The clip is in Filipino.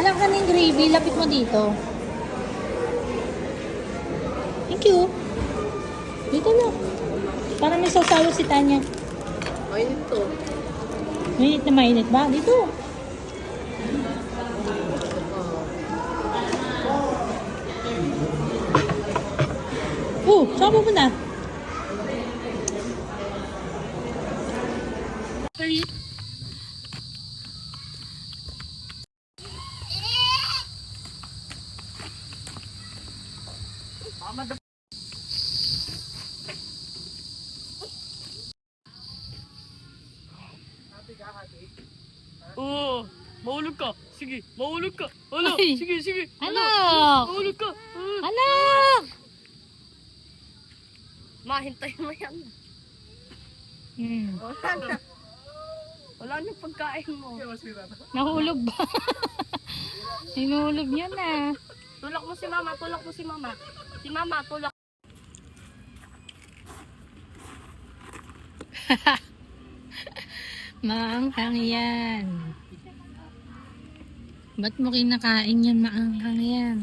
Alam ka ng gravy, lapit mo dito. Thank you. Dito lang. Para may sasawa si Tanya. Mainit to. Mainit na mainit ba? Dito. Saan pupunta? Oo, mahulog ka. Sige, mahulog ka. Ano? Ay. Sige, sige. Anak! Mahulog ka. Anak! Mahintay mo yan. Wala na. Wala na pagkain mo. Nahulog ba? Hinulog niya na. Tulak mo si mama, tulak mo si mama. Si mama, tulak. Maanghang yan. Ba't mo kinakain yan maanghang yan?